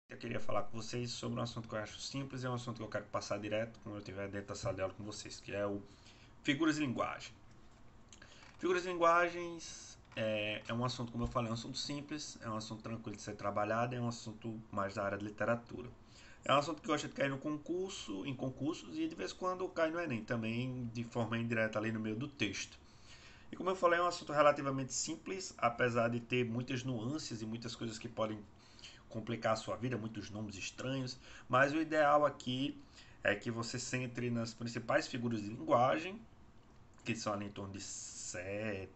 Eu queria falar com vocês sobre um assunto que eu acho simples e é um assunto que eu quero passar direto quando eu estiver dentro da sala de aula com vocês, que é o figuras de linguagem. Figuras de linguagens é um assunto, como eu falei, é um assunto simples, é um assunto tranquilo de ser trabalhado, é um assunto mais da área de literatura. É um assunto que gosta de cair no concurso, em concursos e de vez em quando cai no Enem, também de forma indireta ali no meio do texto. E como eu falei, é um assunto relativamente simples, apesar de ter muitas nuances e muitas coisas que podem complicar a sua vida, muitos nomes estranhos, mas o ideal aqui é que você centre nas principais figuras de linguagem, que são ali em torno de 7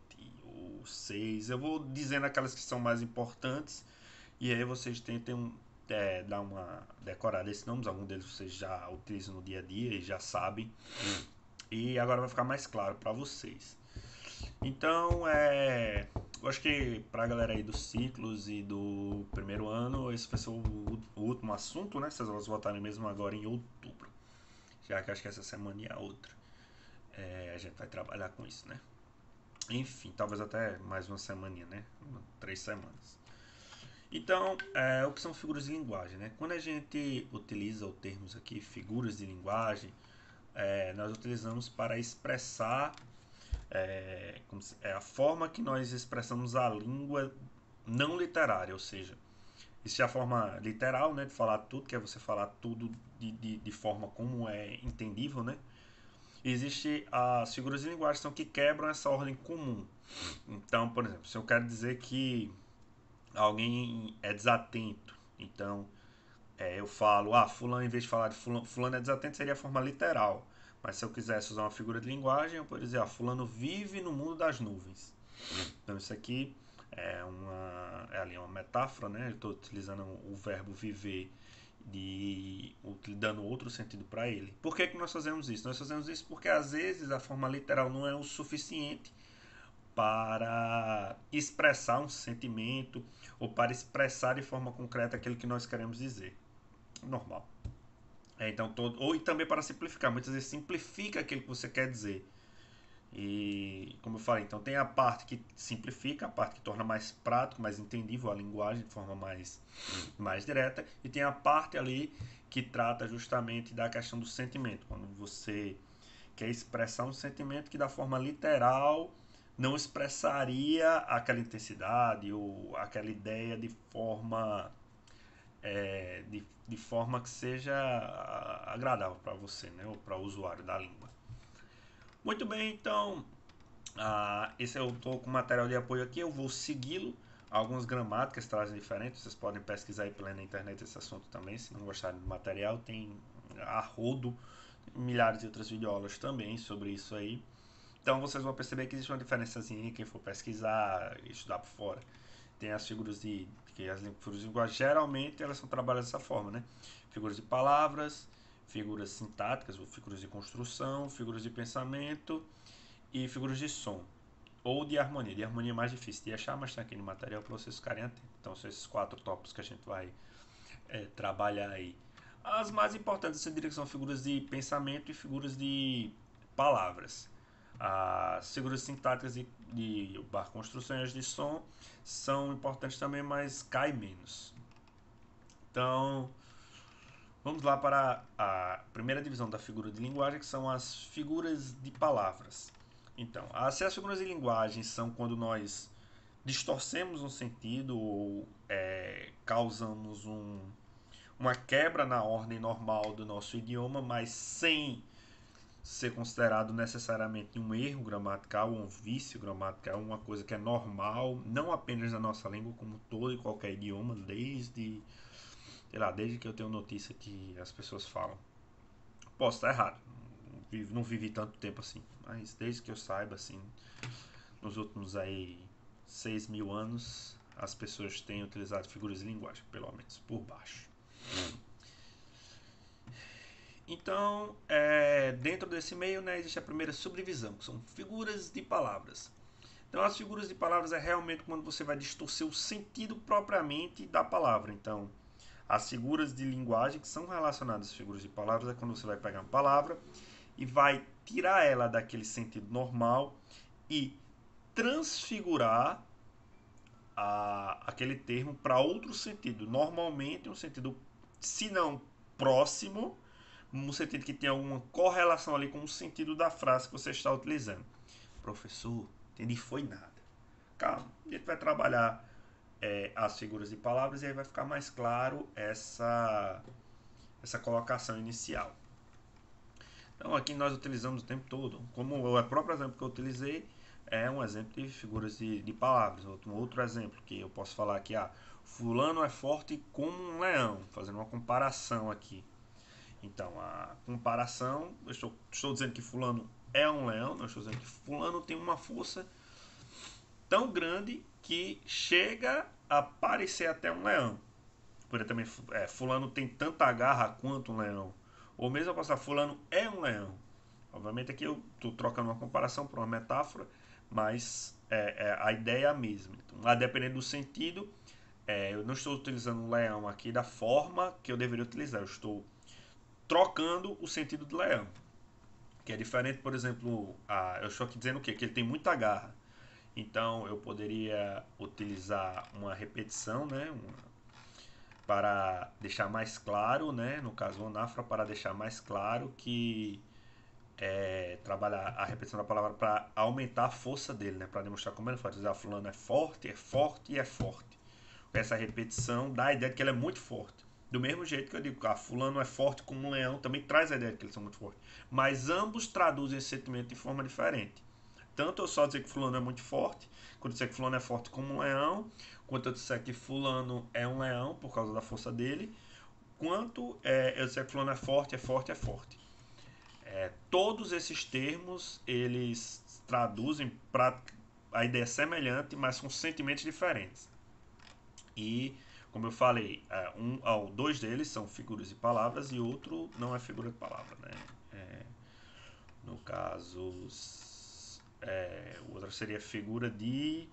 ou 6. Eu vou dizendo aquelas que são mais importantes e aí vocês tentem dar uma decorada esses nomes, algum deles vocês já utilizam no dia a dia e já sabem. E agora vai ficar mais claro para vocês. Então, eu acho que para a galera aí dos ciclos e do primeiro ano, esse vai ser o último assunto, né? Vocês vão votarem mesmo agora em outubro. Já que acho que essa semana e a outra. A gente vai trabalhar com isso, né? Enfim, talvez até mais uma semaninha, né? 3 semanas. Então, o que são figuras de linguagem, né? Quando a gente utiliza o termos aqui, figuras de linguagem, nós utilizamos para expressar a forma que nós expressamos a língua não literária, ou seja, existe a forma literal, né, de falar tudo, que é você falar tudo de forma como é entendível, né? E existe as figuras de linguagem que quebram essa ordem comum. Então, por exemplo, se eu quero dizer que alguém é desatento, então eu falo, fulano, em vez de falar de fulano, fulano é desatento, seria a forma literal. Mas se eu quisesse usar uma figura de linguagem, eu poderia dizer, fulano vive no mundo das nuvens. Então isso aqui ali uma metáfora, né? Eu estou utilizando o verbo viver dando outro sentido para ele. Por que nós fazemos isso? Nós fazemos isso porque às vezes a forma literal não é o suficiente para expressar um sentimento ou para expressar de forma concreta aquilo que nós queremos dizer. Normal. Ou e também para simplificar. Muitas vezes simplifica aquilo que você quer dizer. E como eu falei, então tem a parte que simplifica, a parte que torna mais prático, mais entendível a linguagem de forma mais direta, e tem a parte ali que trata justamente da questão do sentimento, quando você quer expressar um sentimento que da forma literal não expressaria aquela intensidade ou aquela ideia de forma que seja agradável para você, né, ou para o usuário da língua. Muito bem, então esse eu estou com material de apoio aqui, eu vou segui-lo. Algumas gramáticas trazem diferentes, vocês podem pesquisar aí pela internet esse assunto também, se não gostarem do material, tem a rodo milhares de outras videoaulas também sobre isso aí. Então vocês vão perceber que existe uma diferençazinha quem for pesquisar, estudar por fora. Tem as figuras que as figuras de linguagem geralmente elas são trabalhadas dessa forma, né? Figuras de palavras, figuras sintáticas ou figuras de construção, figuras de pensamento e figuras de som ou de harmonia. De harmonia é mais difícil de achar, mas está aqui no material para vocês ficarem atentos. Então são esses 4 tópicos que a gente vai trabalhar aí. As mais importantes eu diria que são figuras de pensamento e figuras de palavras. As figuras sintáticas de construções de som são importantes também, mas cai menos. Então, vamos lá para a primeira divisão da figura de linguagem, que são as figuras de palavras. Então, as figuras de linguagem são quando nós distorcemos um sentido ou causamos uma quebra na ordem normal do nosso idioma, mas sem ser considerado necessariamente um erro gramatical ou um vício gramatical, uma coisa que é normal, não apenas na nossa língua, como todo e qualquer idioma, desde que eu tenho notícia que as pessoas falam. Posso estar errado, não vivi tanto tempo assim, mas desde que eu saiba, assim, nos últimos aí 6.000 anos, as pessoas têm utilizado figuras de linguagem, pelo menos por baixo. Então, dentro desse meio, né, existe a primeira subdivisão, que são figuras de palavras. Então, as figuras de palavras é realmente quando você vai distorcer o sentido propriamente da palavra. Então, as figuras de linguagem que são relacionadas às figuras de palavras é quando você vai pegar uma palavra e vai tirar ela daquele sentido normal e transfigurar aquele termo para outro sentido. Normalmente um sentido, se não próximo, um sentido que tem alguma correlação ali com o sentido da frase que você está utilizando. Professor, entendi foi nada. Calma, a gente vai trabalhar as figuras de palavras e aí vai ficar mais claro essa colocação inicial. Então aqui nós utilizamos o tempo todo, como o próprio exemplo que eu utilizei é um exemplo de figuras de palavras. Outro exemplo que eu posso falar aqui, fulano é forte como um leão, fazendo uma comparação aqui. Então a comparação, eu estou dizendo que fulano é um leão, não estou dizendo que fulano tem uma força tão grande que chega a parecer até um leão. Poderia também, fulano tem tanta garra quanto um leão. Ou mesmo eu posso falar, fulano é um leão. Obviamente aqui eu estou trocando uma comparação para uma metáfora, mas a ideia é a mesma. Então, a dependendo do sentido, eu não estou utilizando um leão aqui da forma que eu deveria utilizar. Eu estou trocando o sentido do leão. Que é diferente, por exemplo, eu estou aqui dizendo o quê? Que ele tem muita garra. Então eu poderia utilizar uma repetição, né? Para deixar mais claro, né? No caso o anáfora, para deixar mais claro que trabalhar a repetição da palavra para aumentar a força dele, né? Para demonstrar como ele faz. Dizer, fulano é forte e é forte. Essa repetição dá a ideia de que ele é muito forte. Do mesmo jeito que eu digo, fulano é forte como um leão, também traz a ideia de que eles são muito fortes. Mas ambos traduzem esse sentimento de forma diferente. Tanto eu só dizer que fulano é muito forte, quanto eu dizer que fulano é forte como um leão, quanto eu disser que fulano é um leão por causa da força dele, quanto eu dizer que fulano é forte, é forte, é forte. Todos esses termos, eles traduzem para a ideia semelhante, mas com sentimentos diferentes. E, como eu falei, dois deles são figuras de palavras e outro não é figura de palavra, né? No caso, o outro seria figura de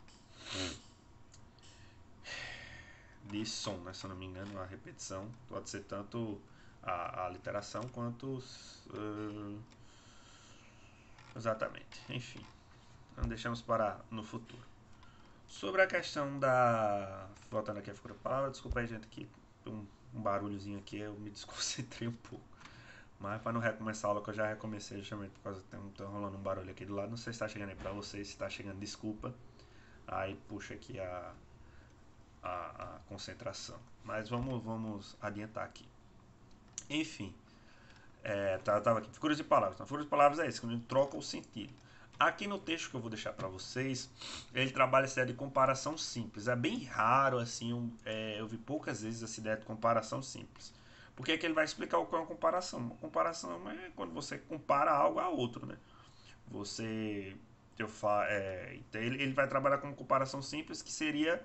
som, né? Se eu não me engano, a repetição pode ser tanto a literação quanto exatamente, enfim, não deixamos para no futuro. Sobre a questão voltando aqui a figura de palavra, desculpa aí gente que um barulhozinho aqui, eu me desconcentrei um pouco. Mas para não recomeçar a aula, que eu já recomecei justamente por causa que tá rolando um barulho aqui do lado. Não sei se está chegando aí para vocês, se está chegando, desculpa. Aí puxa aqui a concentração. Mas vamos adiantar aqui. Enfim, tava aqui, figuras de palavras. Então, figuras de palavras é isso, quando a gente troca o sentido. Aqui no texto que eu vou deixar para vocês, ele trabalha essa ideia de comparação simples. É bem raro, assim, eu vi poucas vezes essa ideia de comparação simples. Porque aqui ele vai explicar o que é uma comparação. Uma comparação é quando você compara algo a outro, né? Então ele vai trabalhar com comparação simples, que seria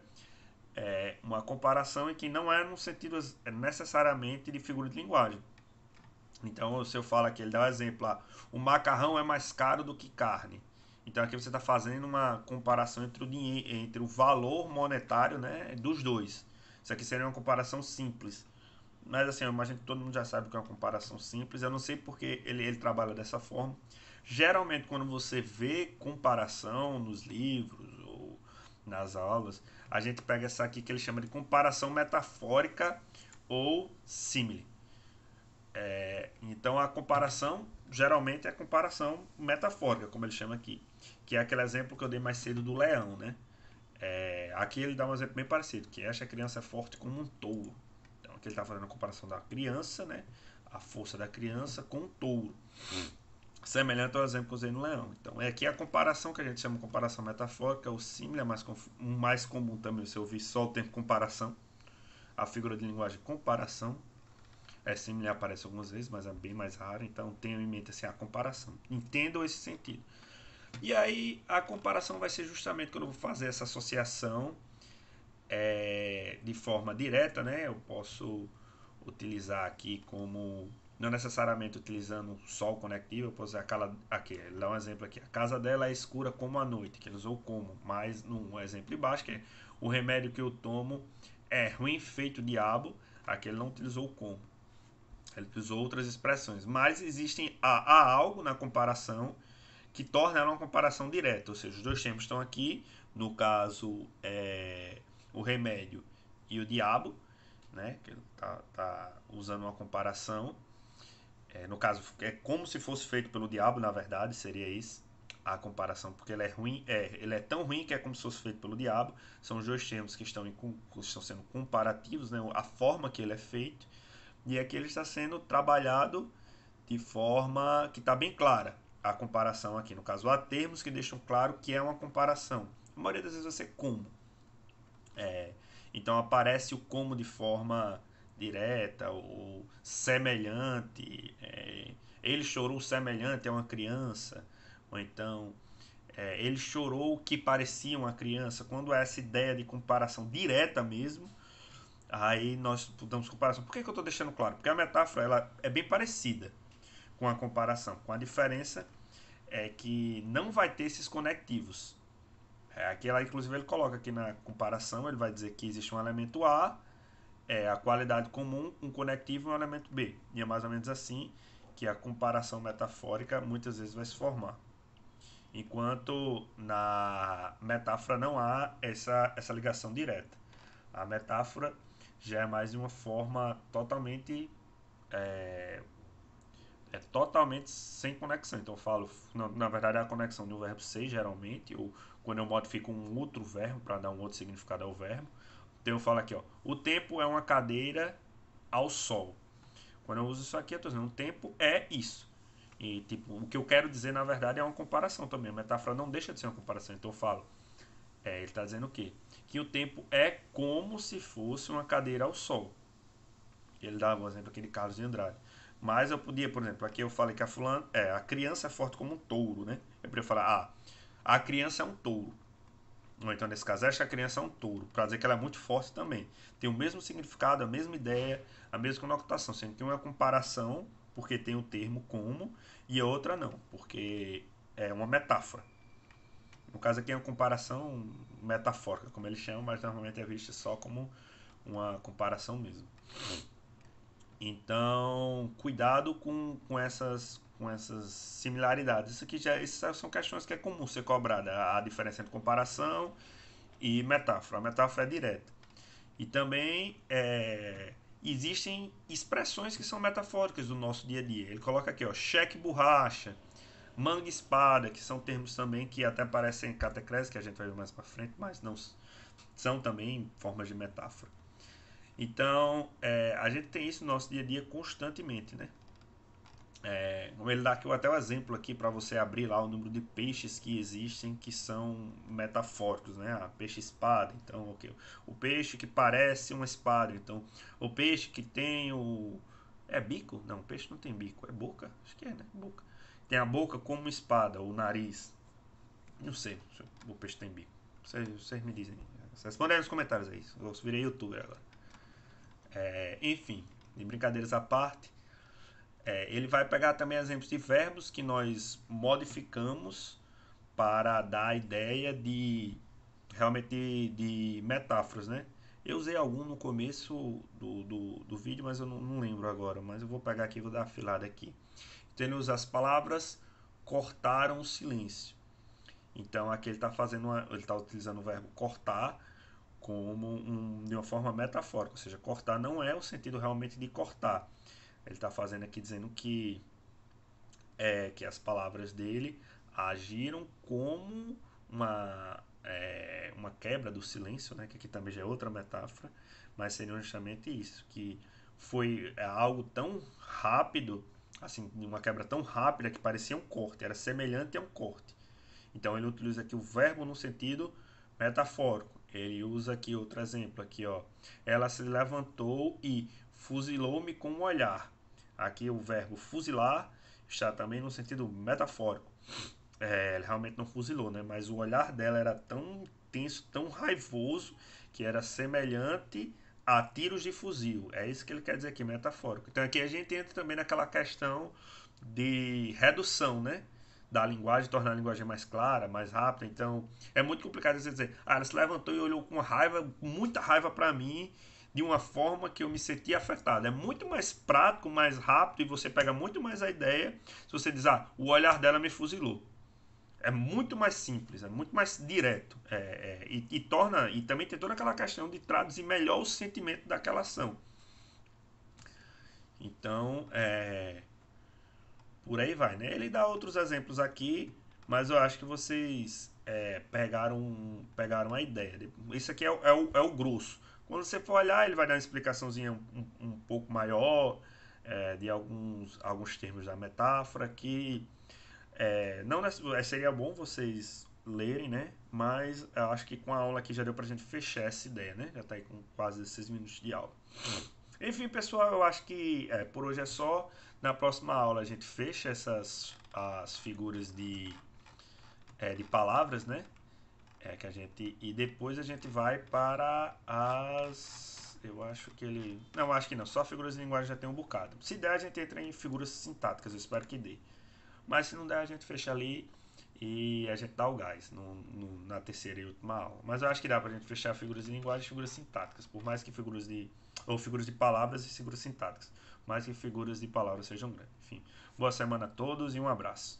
uma comparação em que não é no sentido necessariamente de figura de linguagem. Então, se eu falo aqui, ele dá um exemplo lá, o macarrão é mais caro do que carne. Então aqui você está fazendo uma comparação entre o valor monetário, né, dos dois. Isso aqui seria uma comparação simples. Mas assim, eu imagino que todo mundo já sabe que é uma comparação simples. Eu não sei porque ele trabalha dessa forma. Geralmente, quando você vê comparação nos livros ou nas aulas, a gente pega essa aqui que ele chama de comparação metafórica ou símile. Então, a comparação, geralmente, é a comparação metafórica, como ele chama aqui. Que é aquele exemplo que eu dei mais cedo do leão, né? Aqui ele dá um exemplo bem parecido, que esta criança é forte como um touro. Então, aqui ele está fazendo a comparação da criança, né? A força da criança com um touro. Semelhante ao exemplo que eu usei no leão. Então, aqui a comparação que a gente chama de comparação metafórica, o símile é mais comum também você ouvir só o termo comparação. A figura de linguagem comparação. Símile aparece algumas vezes, mas é bem mais raro, então tenham em mente assim, a comparação. Entendam esse sentido. E aí a comparação vai ser justamente quando eu vou fazer essa associação de forma direta, né? Eu posso utilizar aqui como, não necessariamente utilizando só o conectivo, eu posso usar aqui, ele dá um exemplo aqui, a casa dela é escura como a noite, que ele usou como, mas num exemplo de baixo, que é o remédio que eu tomo é ruim feito diabo, aqui ele não utilizou como. Ele usou outras expressões, mas há algo na comparação que torna ela uma comparação direta, ou seja, os dois termos estão aqui, no caso o remédio e o diabo, né? Que ele tá usando uma comparação. No caso, é como se fosse feito pelo diabo, na verdade, seria isso a comparação, porque ele é ruim, ele é tão ruim que é como se fosse feito pelo diabo. São os dois termos que estão sendo comparativos, né? A forma que ele é feito, e aqui ele está sendo trabalhado de forma que está bem clara a comparação aqui. No caso, há termos que deixam claro que é uma comparação. A maioria das vezes vai ser como. Então aparece o como de forma direta ou semelhante. Ele chorou semelhante a uma criança. Ou então, ele chorou o que parecia uma criança. Quando é essa ideia de comparação direta mesmo, aí nós damos comparação. Por que eu estou deixando claro? Porque a metáfora ela é bem parecida com a comparação, com a diferença é que não vai ter esses conectivos. Aqui ela, inclusive, ele coloca aqui na comparação, ele vai dizer que existe um elemento A, a qualidade comum, um conectivo e um elemento B. E é mais ou menos assim que a comparação metafórica muitas vezes vai se formar. Enquanto na metáfora não há essa ligação direta. A metáfora já é mais de uma forma totalmente totalmente sem conexão. Então eu falo, na verdade é a conexão do verbo ser, geralmente, ou quando eu modifico um outro verbo para dar um outro significado ao verbo. Então eu falo aqui, ó, o tempo é uma cadeira ao sol. Quando eu uso isso aqui, eu estou dizendo, o tempo é isso. E tipo, o que eu quero dizer, na verdade, é uma comparação também. A metáfora não deixa de ser uma comparação. Então eu falo, ele está dizendo o quê? Que o tempo é como se fosse uma cadeira ao sol. Ele dá um exemplo aqui de Carlos de Andrade. Mas eu podia, por exemplo, aqui eu falei que a criança é forte como um touro, né? Eu poderia falar, a criança é um touro. Ou então, nesse caso, esta criança é um touro, para dizer que ela é muito forte também. Tem o mesmo significado, a mesma ideia, a mesma conotação, sendo que uma é comparação, porque tem o termo como, e a outra não, porque é uma metáfora. No caso aqui é uma comparação metafórica, como eles chamam, mas normalmente é vista só como uma comparação mesmo. Então, cuidado com essas similaridades. Essas são questões que é comum ser cobrada. A diferença entre comparação e metáfora. A metáfora é direta. E também existem expressões que são metafóricas do nosso dia a dia. Ele coloca aqui, ó, cheque borracha, manga espada, que são termos também que até aparecem em catecrese, que a gente vai ver mais para frente, mas não são também formas de metáfora. Então, a gente tem isso no nosso dia a dia constantemente, né? Ele dá aqui até o exemplo aqui para você abrir lá o número de peixes que existem que são metafóricos, né? Peixe espada, então o peixe que parece uma espada, então o peixe que tem o bico? Não, o peixe não tem bico, é boca, acho que é, né? Boca. Tem a boca como espada, o nariz. Não sei se o peixe tem bico. Vocês me dizem. Vocês respondem nos comentários aí. Eu virei youtuber agora. Enfim, de brincadeiras à parte, ele vai pegar também exemplos de verbos que nós modificamos para dar a ideia de realmente de metáforas, né? Eu usei algum no começo do vídeo, mas eu não lembro agora. Mas eu vou pegar aqui e vou dar uma afilada aqui. Então ele usa as palavras cortaram o silêncio. Então aqui ele está ele está utilizando o verbo cortar como de uma forma metafórica, ou seja, cortar não é o sentido realmente de cortar. Ele está fazendo aqui dizendo que as palavras dele agiram como uma quebra do silêncio, né? Que aqui também já é outra metáfora, mas seria justamente isso, que foi algo tão rápido, assim, uma quebra tão rápida que parecia um corte, era semelhante a um corte. Então ele utiliza aqui o verbo no sentido metafórico. Ele usa aqui outro exemplo aqui, ó. Ela se levantou e fuzilou-me com um olhar. Aqui o verbo fuzilar está também no sentido metafórico. Ele realmente não fuzilou, né? Mas o olhar dela era tão intenso, tão raivoso, que era semelhante a tiros de fuzil. É isso que ele quer dizer aqui, metafórico. Então aqui a gente entra também naquela questão de redução, né? Da linguagem, tornar a linguagem mais clara, mais rápida. Então é muito complicado você dizer, ela se levantou e olhou com raiva, muita raiva para mim, de uma forma que eu me senti afetado. É muito mais prático, mais rápido, e você pega muito mais a ideia se você diz, o olhar dela me fuzilou. É muito mais simples, é muito mais direto. E torna. E também tem toda aquela questão de traduzir melhor o sentimento daquela ação. Então, por aí vai, né? Ele dá outros exemplos aqui, mas eu acho que vocês pegaram a ideia. Isso aqui é o grosso. Quando você for olhar, ele vai dar uma explicaçãozinha um pouco maior de alguns termos da metáfora que não seria bom vocês lerem, né? Mas eu acho que com a aula aqui já deu pra gente fechar essa ideia, né? Já tá aí com quase 16 minutos de aula. Enfim, pessoal, eu acho que por hoje é só. Na próxima aula a gente fecha as figuras de palavras, né? Que a gente e depois a gente vai para as eu acho que ele não acho que não, só figuras de linguagem já tem um bocado. Se der a gente entra em figuras sintáticas, eu espero que dê. Mas se não der a gente fecha ali e a gente dá o gás na terceira e última aula. Mas eu acho que dá pra gente fechar figuras de linguagem e figuras sintáticas, por mais que figuras de palavras e figuras sintáticas, mais que figuras de palavras sejam grandes. Enfim, boa semana a todos e um abraço.